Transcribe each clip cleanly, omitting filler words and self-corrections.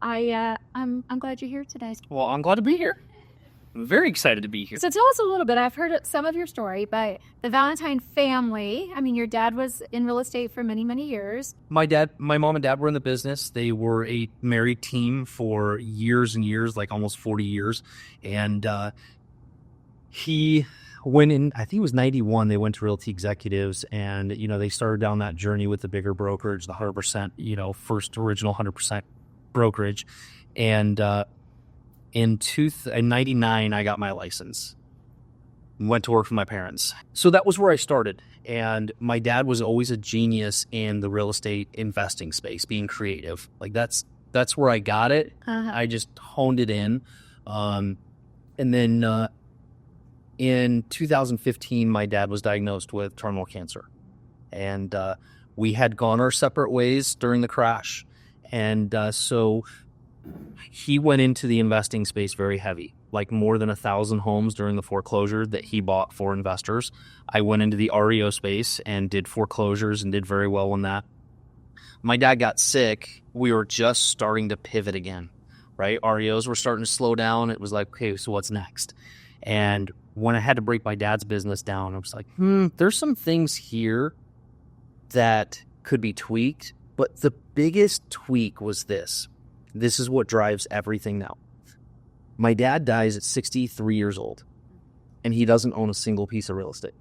I'm glad you're here today. Well, I'm glad to be here. I'm very excited to be here. So tell us a little bit. I've heard some of your story, but the Valentine family, I mean, your dad was in real estate for many, many years. My mom and dad were in the business. They were a married team for years and years, like almost 40 years. And he went in, I think it was 91, they went to Realty Executives, and, they started down that journey with the bigger brokerage, the 100%, first original 100% brokerage. And in 99, I got my license. Went to work for my parents. So that was where I started. And my dad was always a genius in the real estate investing space, being creative. Like that's where I got it. I just honed it in. And then in 2015, my dad was diagnosed with terminal cancer. And we had gone our separate ways during the crash. And so he went into the investing space very heavy, like more than 1,000 homes during the foreclosure that he bought for investors. I went into the REO space and did foreclosures and did very well in that. My dad got sick. We were just starting to pivot again, right? REOs were starting to slow down. It was like, okay, so what's next? And when I had to break my dad's business down, I was like, there's some things here that could be tweaked. But the biggest tweak was this. This is what drives everything now. My dad dies at 63 years old, and he doesn't own a single piece of real estate.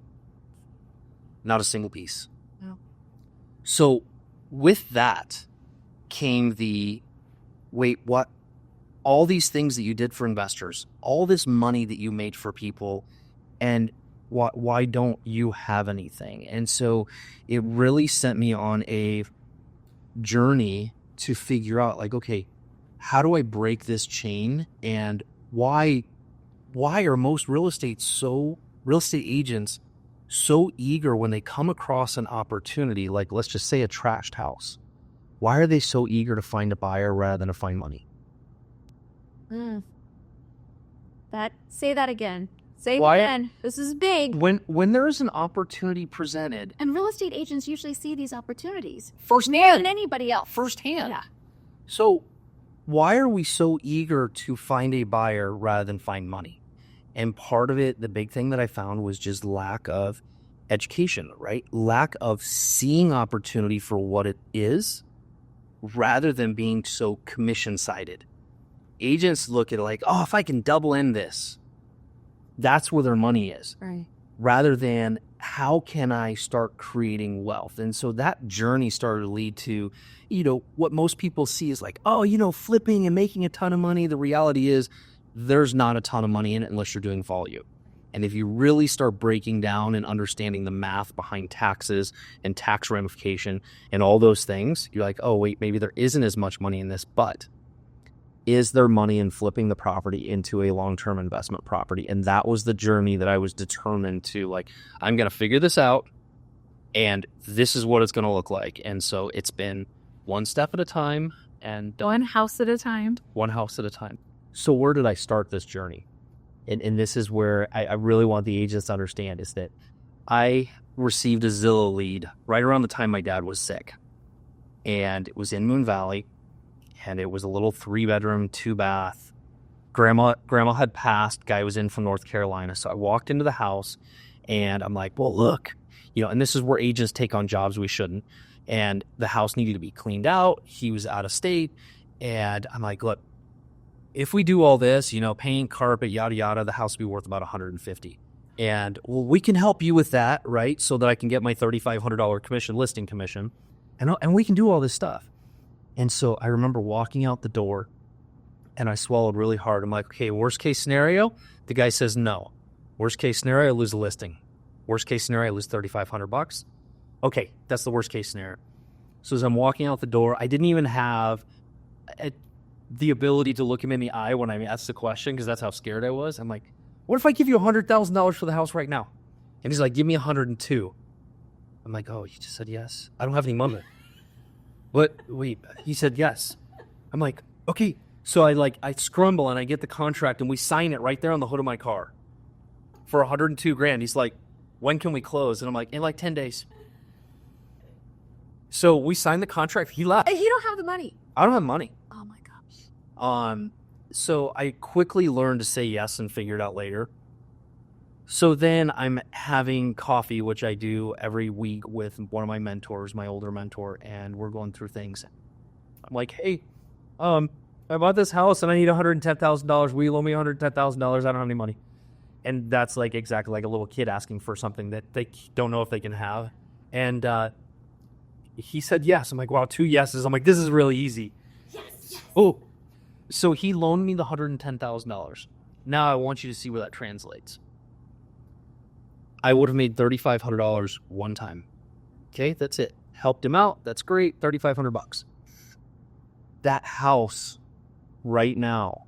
Not a single piece. No. So with that came what? All these things that you did for investors, all this money that you made for people, and why don't you have anything? And so it really sent me on a journey to figure out, like, okay, how do I break this chain? And why are most real estate agents so eager when they come across an opportunity, like let's just say a trashed house? Why are they so eager to find a buyer rather than to find money? Say that again. Say it again. This is big. When there is an opportunity presented, and real estate agents usually see these opportunities firsthand more than anybody else. Firsthand. Yeah. So why are we so eager to find a buyer rather than find money? And part of it, the big thing that I found was just lack of education, right? Lack of seeing opportunity for what it is rather than being so commission-sided. Agents look at it like, oh, if I can double in this, that's where their money is. Right. Rather than how can I start creating wealth? And so that journey started to lead to, what most people see is like, oh, flipping and making a ton of money. The reality is there's not a ton of money in it unless you're doing volume. And if you really start breaking down and understanding the math behind taxes and tax ramification and all those things, you're like, oh, wait, maybe there isn't as much money in this, but is there money in flipping the property into a long-term investment property? And that was the journey that I was determined to, like, I'm going to figure this out, and this is what it's going to look like. And so it's been one step at a time. And one house at a time. One house at a time. So where did I start this journey? And this is where I really want the agents to understand, is that I received a Zillow lead right around the time my dad was sick. And it was in Moon Valley. And it was a little 3-bedroom, 2-bath. Grandma had passed. Guy was in from North Carolina. So I walked into the house and I'm like, well, look, and this is where agents take on jobs we shouldn't. And the house needed to be cleaned out. He was out of state. And I'm like, look, if we do all this, paint, carpet, yada, yada, the house will be worth about $150. And well, we can help you with that, right? So that I can get my $3,500 listing commission. And we can do all this stuff. And so I remember walking out the door and I swallowed really hard. I'm like, okay, worst case scenario, the guy says no. Worst case scenario, I lose the listing. Worst case scenario, I lose $3,500. Okay, that's the worst case scenario. So as I'm walking out the door, I didn't even have the ability to look him in the eye when I asked the question, because that's how scared I was. I'm like, what if I give you $100,000 for the house right now? And he's like, give me 102. I'm like, oh, you just said yes? I don't have any money. But wait, he said yes. I'm like, okay. So I scrumble and I get the contract and we sign it right there on the hood of my car for $102,000. He's like, when can we close? And I'm like, in like 10 days. So we signed the contract. He left. And you don't have the money. I don't have money. Oh my gosh. So I quickly learned to say yes and figure it out later. So then I'm having coffee, which I do every week with one of my mentors, my older mentor, and we're going through things. I'm like, hey, I bought this house and I need $110,000. Will you loan me $110,000? I don't have any money. And that's like exactly like a little kid asking for something that they don't know if they can have. And he said yes. I'm like, wow, 2 yeses. I'm like, this is really easy. Yes. Oh, so he loaned me the $110,000. Now I want you to see where that translates. I would have made $3,500 one time. Okay, that's it. Helped him out. That's great. $3,500. That house right now,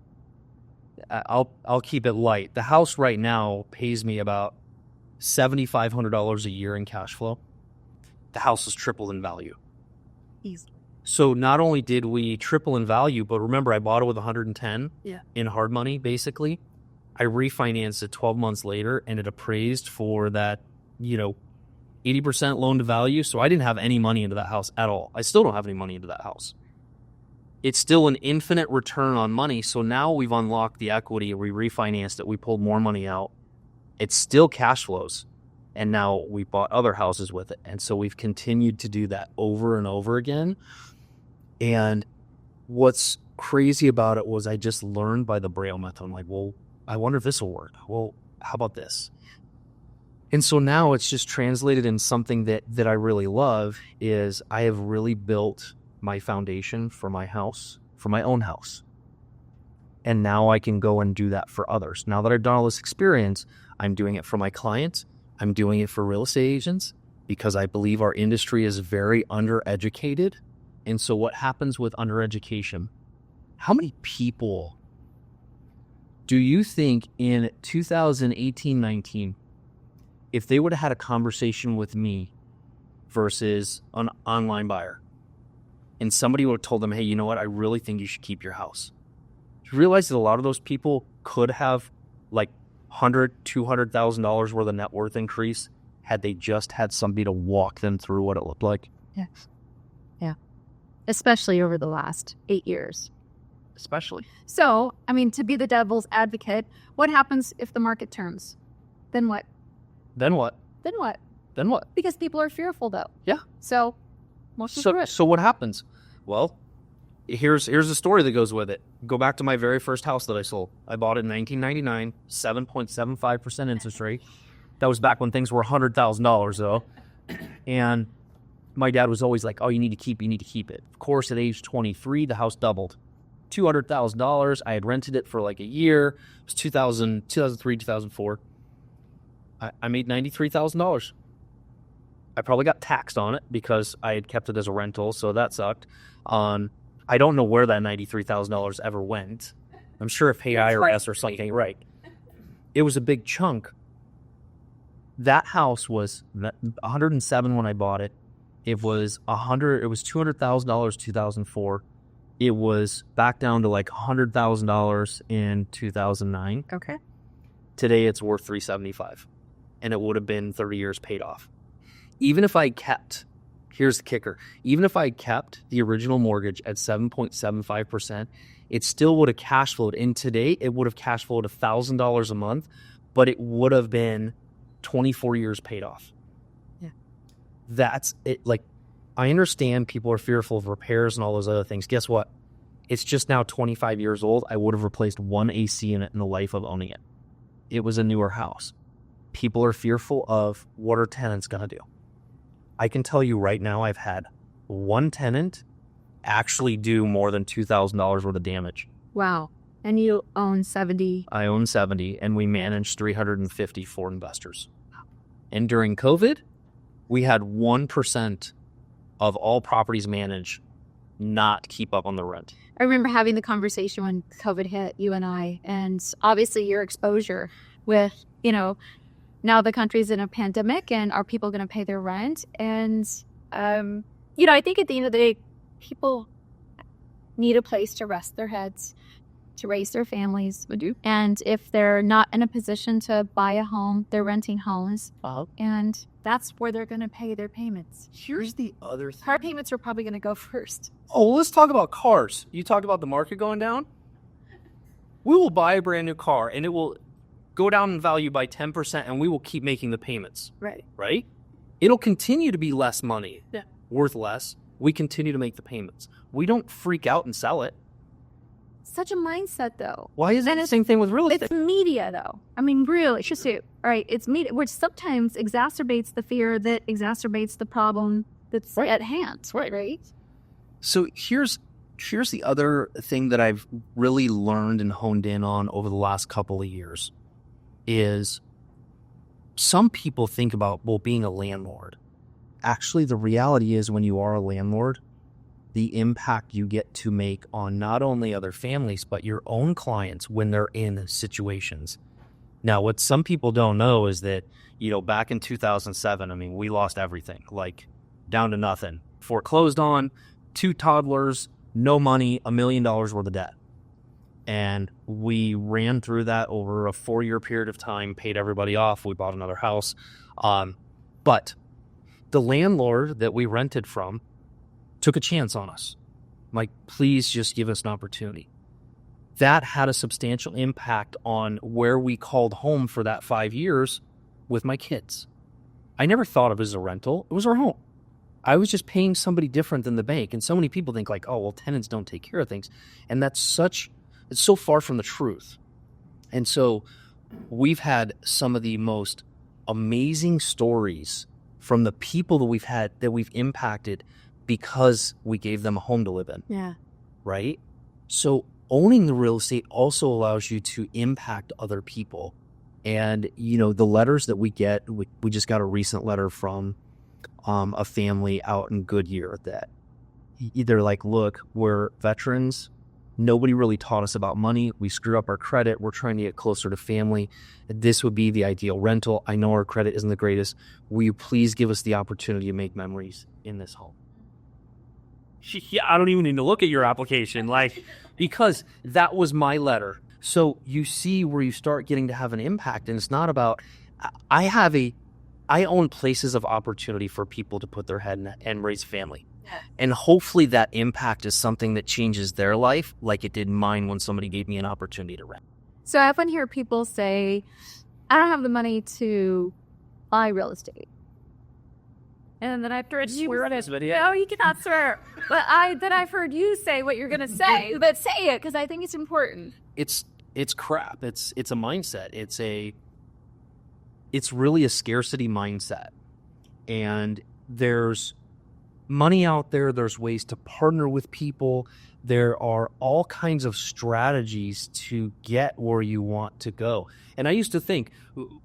I'll keep it light. The house right now pays me about $7,500 a year in cash flow. The house has tripled in value. Easily. So not only did we triple in value, but remember I bought it with 110 in hard money, basically. I refinanced it 12 months later and it appraised for that, 80% loan to value. So I didn't have any money into that house at all. I still don't have any money into that house. It's still an infinite return on money. So now we've unlocked the equity. We refinanced it. We pulled more money out. It's still cash flows. And now we bought other houses with it. And so we've continued to do that over and over again. And what's crazy about it was I just learned by the Braille method. I'm like, well, I wonder if this will work. Well, how about this? And so now it's just translated in something that I really love is I have really built my foundation for my house, for my own house. And now I can go and do that for others. Now that I've done all this experience, I'm doing it for my clients. I'm doing it for real estate agents because I believe our industry is very undereducated. And so what happens with undereducation? How many people do you think in 2018-19, if they would have had a conversation with me versus an online buyer, and somebody would have told them, hey, you know what? I really think you should keep your house. You realize that a lot of those people could have like $100,000, $200,000 worth of net worth increase had they just had somebody to walk them through what it looked like. Yes. Yeah. Especially over the last 8 years. Especially. So, to be the devil's advocate, what happens if the market turns? Then what? Then what? Then what? Then what? Because people are fearful, though. Yeah. So, so what happens? Well, here's a story that goes with it. Go back to my very first house that I sold. I bought it in 1999, 7.75% interest rate. That was back when things were $100,000, though. And my dad was always like, oh, you need to keep it. Of course, at age 23, the house doubled. $200,000. I had rented it for like a year. It was 2003, 2004. I made $93,000. I probably got taxed on it because I had kept it as a rental, so that sucked. I don't know where that $93,000 ever went. I'm sure if pay IRS or something ain't right. It was a big chunk. That house was 107 when I bought it. It was $200,000 2004. It was back down to like $100,000 in 2009. Okay. Today it's worth $375, and it would have been 30 years paid off. Even if I kept, here's the kicker, even if I kept the original mortgage at 7.75%, it still would have cash flowed. And today it would have cash flowed $1,000 a month, but it would have been 24 years paid off. Yeah. That's it. Like, I understand people are fearful of repairs and all those other things. Guess what? It's just now 25 years old. I would have replaced one AC unit in the life of owning it. It was a newer house. People are fearful of what are tenants going to do. I can tell you right now, I've had one tenant actually do more than $2,000 worth of damage. Wow. And you own 70? I own 70, and we manage 350 for investors. And during COVID, we had 1% of all properties managed not keep up on the rent. I remember having the conversation when COVID hit, you and I, and obviously your exposure with, now the country's in a pandemic, and are people going to pay their rent? And, I think at the end of the day, people need a place to rest their heads, to raise their families. They do. And if they're not in a position to buy a home, they're renting homes. And that's where they're going to pay their payments. Here's the other thing. Car payments are probably going to go first. Oh, well, let's talk about cars. You talked about the market going down. We will buy a brand new car and it will go down in value by 10% and we will keep making the payments. Right? It'll continue to be less money, worth less. We continue to make the payments. We don't freak out and sell it. Such a mindset, though. Why is it the same thing with real estate? It's media, though. I mean, really, it's just all right. It's media, which sometimes exacerbates the fear that exacerbates the problem that's at hand. Right. So here's the other thing that I've really learned and honed in on over the last couple of years is some people think about, well, being a landlord. Actually, the reality is when you are a landlord, the impact you get to make on not only other families, but your own clients when they're in situations. Now, what some people don't know is that, back in 2007, I mean, we lost everything, like down to nothing. Foreclosed on, 2 toddlers, no money, $1 million worth of debt. And we ran through that over a 4-year period of time, paid everybody off. We bought another house. But the landlord that we rented from took a chance on us. Like, please just give us an opportunity. That had a substantial impact on where we called home for that 5 years with my kids. I never thought of it as a rental. It was our home. I was just paying somebody different than the bank. And so many people think like, oh, well, tenants don't take care of things. And it's so far from the truth. And so we've had some of the most amazing stories from the people that we've impacted because we gave them a home to live in. Yeah. Right? So owning the real estate also allows you to impact other people. And, the letters that we get, we just got a recent letter from a family out in Goodyear that they're like, look, we're veterans. Nobody really taught us about money. We screw up our credit. We're trying to get closer to family. This would be the ideal rental. I know our credit isn't the greatest. Will you please give us the opportunity to make memories in this home? Yeah, I don't even need to look at your application, because that was my letter. So you see where you start getting to have an impact, and it's not about, I own places of opportunity for people to put their head and raise family. Yeah. And hopefully that impact is something that changes their life like it did mine when somebody gave me an opportunity to rent. So I often hear people say, I don't have the money to buy real estate. And then I've heard you swear on this video. No, you cannot swear. But I've heard you say what you're going to say. But say it, because I think it's important. It's crap. It's a mindset. It's really a scarcity mindset. And there's money out there. There's ways to partner with people. There are all kinds of strategies to get where you want to go. And I used to think,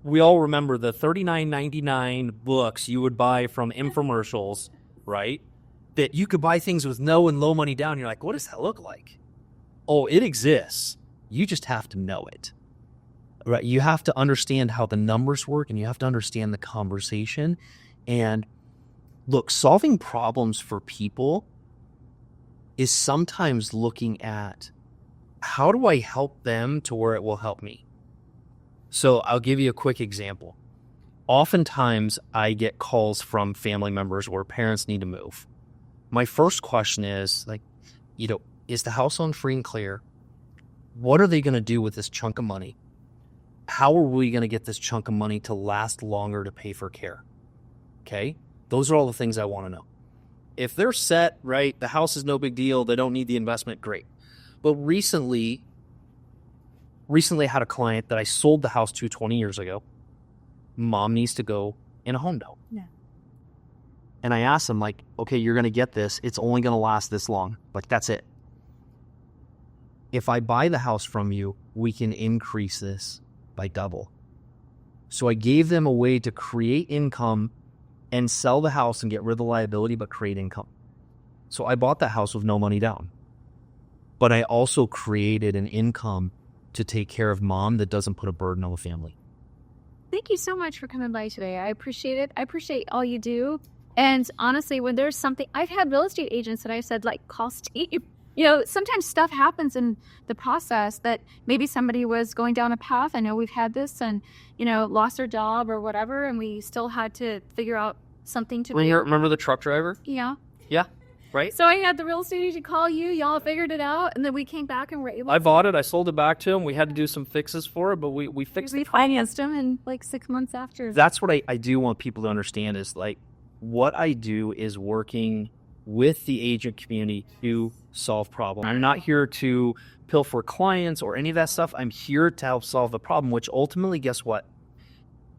we all remember the $39.99 books you would buy from infomercials, right? That you could buy things with no and low money down. You're like, what does that look like? Oh, it exists. You just have to know it, right? You have to understand how the numbers work, and you have to understand the conversation. And look, solving problems for people is sometimes looking at, how do I help them to where it will help me? So I'll give you a quick example. Oftentimes I get calls from family members where parents need to move. My first question is is the house on free and clear? What are they going to do with this chunk of money? How are we going to get this chunk of money to last longer to pay for care? Okay. Those are all the things I want to know. If they're set, right, the house is no big deal, they don't need the investment, great. But recently I had a client that I sold the house to 20 years ago. Mom needs to go in a home note. Yeah. And I asked him, okay, you're going to get this. It's only going to last this long. That's it. If I buy the house from you, we can increase this by double. So I gave them a way to create income and sell the house and get rid of the liability, but create income. So I bought the house with no money down. But I also created an income to take care of mom that doesn't put a burden on the family. Thank you so much for coming by today. I appreciate it. I appreciate all you do. And honestly, when there's something, I've had real estate agents that I said, call Steve. Sometimes stuff happens in the process that maybe somebody was going down a path. I know we've had this and, lost their job or whatever. And we still had to figure out something to do. Remember the truck driver? Yeah. Yeah. Right? So I had the real estate agent call you. Y'all figured it out, and then we came back and were able. I bought it. I sold it back to him. We had to do some fixes for it, but we fixed it. We financed him in like 6 months after. That's what I do want people to understand is like what I do is working with the agent community to solve problems. I'm not here to pilfer clients or any of that stuff. I'm here to help solve the problem, which ultimately, guess what?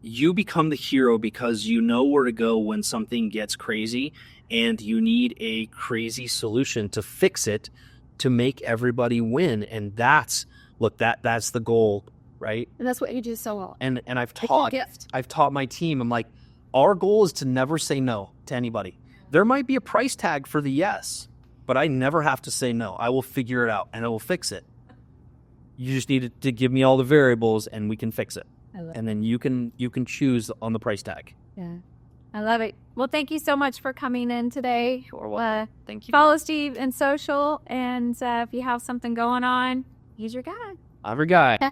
You become the hero because you know where to go when something gets crazy and you need a crazy solution to fix it to make everybody win. And that's the goal, right? And that's what you do so well. And I've taught my team, I'm like, our goal is to never say no to anybody. There might be a price tag for the yes, but I never have to say no. I will figure it out and I will fix it. You just need to give me all the variables and we can fix it. And then you can choose on the price tag. Yeah. I love it. Well, thank you so much for coming in today. Thank you. Follow Steve in social, and if you have something going on, he's your guy. I'm your guy.